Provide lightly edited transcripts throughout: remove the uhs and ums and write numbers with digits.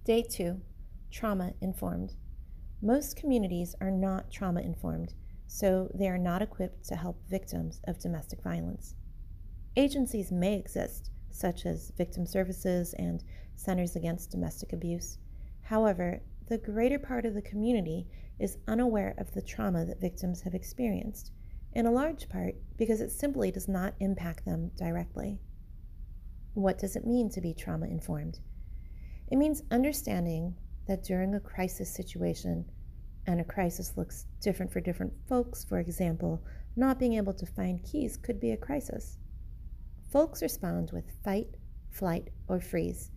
Day 2, trauma-informed. Most communities are not trauma-informed, so they are not equipped to help victims of domestic violence. Agencies may exist, such as victim services and centers against domestic abuse. However, the greater part of the community is unaware of the trauma that victims have experienced, in a large part because it simply does not impact them directly. What does it mean to be trauma-informed? It means understanding that during a crisis situation, and a crisis looks different for different folks, for example, not being able to find keys could be a crisis. Folks respond with fight, flight, or freeze,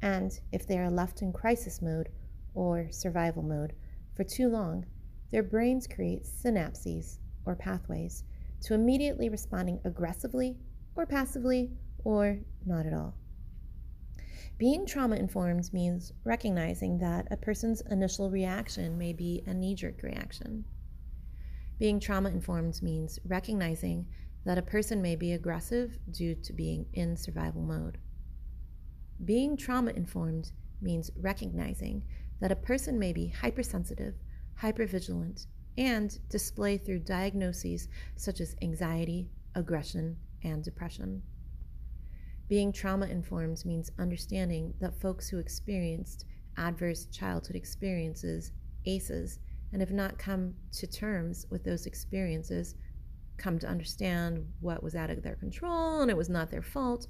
and if they are left in crisis mode or survival mode for too long, their brains create synapses or pathways to immediately responding aggressively or passively or not at all. Being trauma-informed means recognizing that a person's initial reaction may be a knee-jerk reaction. Being trauma-informed means recognizing that a person may be aggressive due to being in survival mode. Being trauma-informed means recognizing that a person may be hypersensitive, hypervigilant, and display through diagnoses such as anxiety, aggression, and depression. Being trauma-informed means understanding that folks who experienced adverse childhood experiences, ACEs, and have not come to terms with those experiences, come to understand what was out of their control and it was not their fault,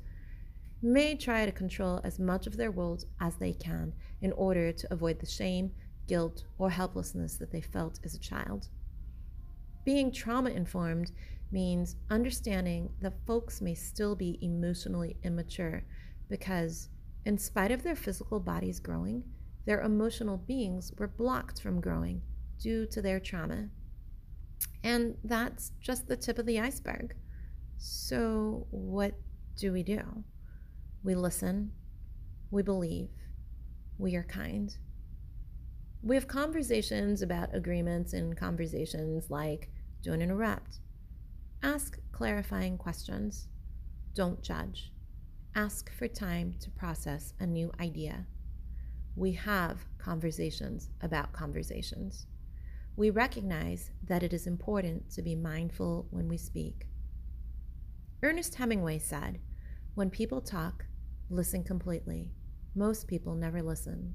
may try to control as much of their world as they can in order to avoid the shame, guilt, or helplessness that they felt as a child. Being trauma-informed means understanding that folks may still be emotionally immature because, in spite of their physical bodies growing, their emotional beings were blocked from growing due to their trauma. And that's just the tip of the iceberg. So what do? We listen, we believe, we are kind. We have conversations about agreements and conversations like, don't interrupt. Ask clarifying questions. Don't judge. Ask for time to process a new idea. We have conversations about conversations. We recognize that it is important to be mindful when we speak. Ernest Hemingway said, "When people talk, listen completely. Most people never listen."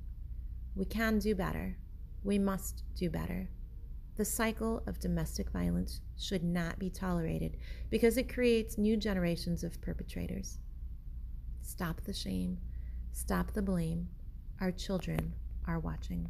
We can do better. We must do better. The cycle of domestic violence should not be tolerated because it creates new generations of perpetrators. Stop the shame. Stop the blame. Our children are watching.